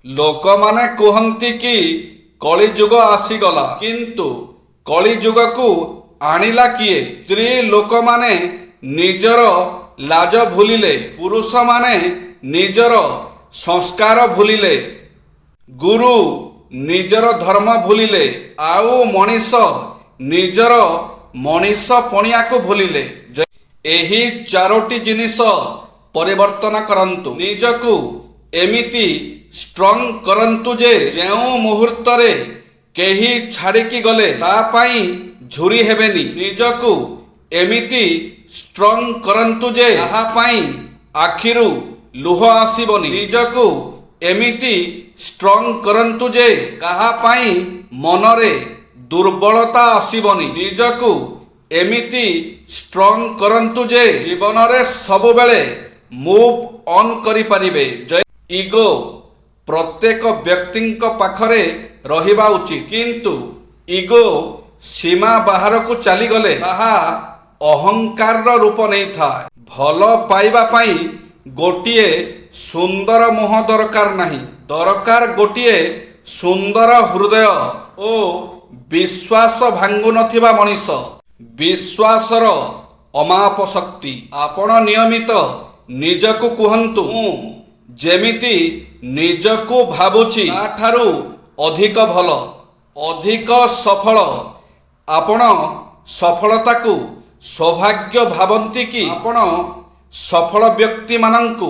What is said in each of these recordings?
ଲୋକମାନେ କୁହନ୍ତି କି କଳିଯୁଗ ଆସିଗଲା, କିନ୍ତୁ କଳିଯୁଗକୁ ଆଣିଲା କିଏ? ସ୍ତ୍ରୀ ଲୋକମାନେ ନିଜର ଲାଜ ଭୁଲିଲେ, ପୁରୁଷମାନେ ନିଜର ସଂସ୍କାର ଭୁଲିଲେ, ଗୁରୁ ନିଜର ଧର୍ମ ଭୁଲିଲେ, ଆଉ ମଣିଷ ନିଜର ମଣିଷ ପଣିଆକୁ ଭୁଲିଲେ। ଏହି ଚାରୋଟି ଜିନିଷ ପରିବର୍ତ୍ତନ କରନ୍ତୁ। ନିଜକୁ ଏମିତି ଷ୍ଟ୍ରଙ୍ଗ କରନ୍ତୁ ଯେ ଯେଉଁ ମୁହୂର୍ତ୍ତରେ କେହି ଛାଡ଼ିକି ଗଲେ ତା ପାଇଁ ଝୁରି ହେବେନି। ନିଜକୁ ଏମିତି ଷ୍ଟ୍ରଙ୍ଗ କରନ୍ତୁ ଯେ ତାହା ପାଇଁ ଆଖିରୁ ଲୁହ ଆସିବନି। ନିଜକୁ ଏମିତି ଷ୍ଟ୍ରଙ୍ଗ କରନ୍ତୁ ଯେ କାହା ପାଇଁ ମନରେ ଦୁର୍ବଳତା ଆସିବନି। ନିଜକୁ ଏମିତି ଷ୍ଟ୍ରଙ୍ଗ କରନ୍ତୁ ଯେ ଜୀବନରେ ସବୁବେଳେ ମୁଭ୍ ଅନ୍ କରିପାରିବେ। ଇଗୋ ପ୍ରତ୍ୟେକ ବ୍ୟକ୍ତିଙ୍କ ପାଖରେ ରହିବା ଉଚିତ, କିନ୍ତୁ ଇଗୋ ସୀମା ବାହାରକୁ ଚାଲିଗଲେ ତାହା ଅହଙ୍କାରର ରୂପ ନେଇଥାଏ। ଭଲ ପାଇବା ପାଇଁ ଗୋଟିଏ ସୁନ୍ଦର ମୁହଁ ଦରକାର ନାହିଁ, ଦରକାର ଗୋଟିଏ ସୁନ୍ଦର ହୃଦୟ ଓ ବିଶ୍ୱାସ ଭାଙ୍ଗୁନଥିବା ମଣିଷ। ବିଶ୍ୱାସର ଅମାପ ଶକ୍ତି। ଆପଣ ନିୟମିତ ନିଜକୁ କୁହନ୍ତୁ, ମୁଁ ଯେମିତି ନିଜକୁ ଭାବୁଛି ତାଠାରୁ ଅଧିକ ଭଲ, ଅଧିକ ସଫଳ। ଆପଣ ସଫଳତାକୁ ସୌଭାଗ୍ୟ ଭାବନ୍ତି କି? ଆପଣ ସଫଳ ବ୍ୟକ୍ତିମାନଙ୍କୁ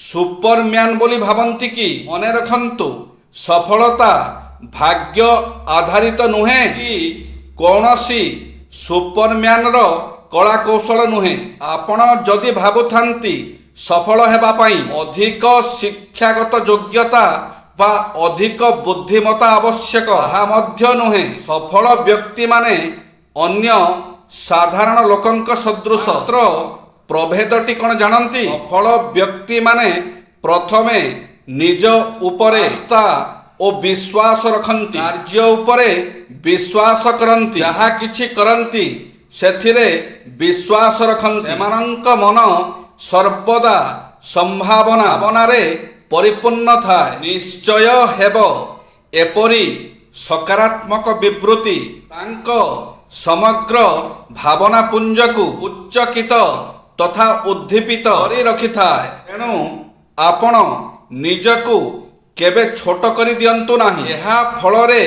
ସୁପରମ୍ୟାନ ବୋଲି ଭାବନ୍ତି କି? ମନେ ରଖନ୍ତୁ, ସଫଳତା ଭାଗ୍ୟ ଆଧାରିତ ନୁହେଁ କି କୌଣସି ସୁପରମ୍ୟାନର କଳା କୌଶଳ ନୁହେଁ। ଆପଣ ଯଦି ଭାବୁଥାନ୍ତି ସଫଳ ହେବା ପାଇଁ ଅଧିକ ଶିକ୍ଷାଗତ ଯୋଗ୍ୟତା ବା ଅଧିକ ବୁଦ୍ଧିମତା ଆବଶ୍ୟକ, ତାହା ମଧ୍ୟ ନୁହେଁ। ସଫଳ ବ୍ୟକ୍ତିମାନେ ଅନ୍ୟ ସାଧାରଣ ଲୋକଙ୍କ ସଦୃଶ। ପ୍ରଭେଦଟି କ'ଣ ଜାଣନ୍ତି? ସଫଳ ବ୍ୟକ୍ତିମାନେ ପ୍ରଥମେ ନିଜ ଉପରେ ଆସ୍ଥା ଓ ବିଶ୍ୱାସ ରଖନ୍ତି, କାର୍ଯ୍ୟ ଉପରେ ବିଶ୍ୱାସ କରନ୍ତି, ଯାହା କିଛି କରନ୍ତି ସେଥିରେ ବିଶ୍ୱାସ ରଖନ୍ତି। ସେମାନଙ୍କ ମନ ସର୍ବଦା ସମ୍ଭାବନାରେ ପରିପୂର୍ଣ୍ଣ ଥାଏ। ନିଶ୍ଚୟ ହେବ ଏପରି ସକାରାତ୍ମକ ବିବୃତ୍ତି ତାଙ୍କ ସମଗ୍ର ଭାବନାପୁଞ୍ଜକୁ ଉଚ୍ଚକିତ ତଥା ଉଦ୍ଦୀପିତ କରି ରଖିଥାଏ। ତେଣୁ ଆପଣ ନିଜକୁ କେବେ ଛୋଟ କରି ଦିଅନ୍ତୁ ନାହିଁ। ଏହା ଫଳରେ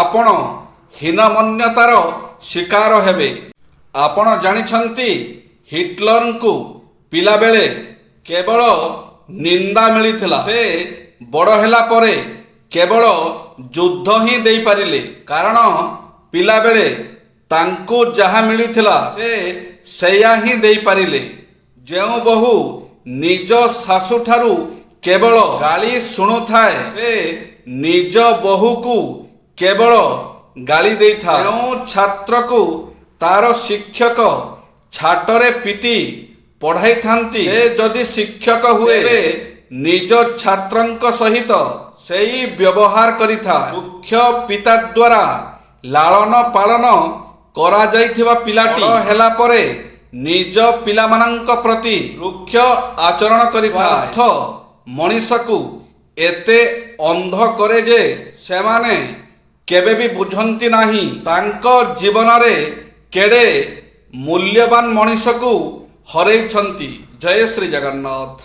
ଆପଣ ହୀନମନ୍ୟତାର ଶିକାର ହେବେ। ଆପଣ ଜାଣିଛନ୍ତି ହିଟଲରଙ୍କୁ ପିଲାବେଳେ କେବଳ ନିନ୍ଦା ମିଳିଥିଲା। ସେ ବଡ଼ ହେଲା ପରେ କେବଳ ଯୁଦ୍ଧ ହିଁ ଦେଇପାରିଲେ, କାରଣ ପିଲାବେଳେ ତାଙ୍କୁ ଯାହା ମିଳିଥିଲା ସେ ସେଇଆ ହିଁ ଦେଇପାରିଲେ। ଯେଉଁ ବୋହୂ ନିଜ ଶାଶୁଠାରୁ କେବଳ ଗାଳି ଶୁଣୁଥାଏ ସେ ନିଜ ବୋହୂକୁ କେବଳ ଗାଳି ଦେଇଥାଏ। ଯେଉଁ ଛାତ୍ରକୁ ତାର ଶିକ୍ଷକ ଛାଟରେ ପିଟି ପଢ଼ାଇଥାନ୍ତି ସେ ଯଦି ଶିକ୍ଷକ ହୁଏ ନିଜ ଛାତ୍ରଙ୍କ ସହିତ ସେଇ ବ୍ୟବହାର କରିଥାଏ। ମୁଖ୍ୟ ପିତା ଦ୍ୱାରା ଲାଳନ ପାଳନ କରାଯାଇଥିବା ପିଲାଟି ବଡ଼ ହେଲା ପରେ ନିଜ ପିଲାମାନଙ୍କ ପ୍ରତି ରୁକ୍ଷ ଆଚରଣ କରିଥାଏ। ମଣିଷକୁ ଏତେ ଅନ୍ଧ କରେ ଯେ ସେମାନେ କେବେ ବି ବୁଝନ୍ତି ନାହିଁ ତାଙ୍କ ଜୀବନରେ କେଡ଼େ ମୂଲ୍ୟବାନ ମଣିଷକୁ ହରେଇଛନ୍ତି। ଜୟ ଶ୍ରୀ ଜଗନ୍ନାଥ।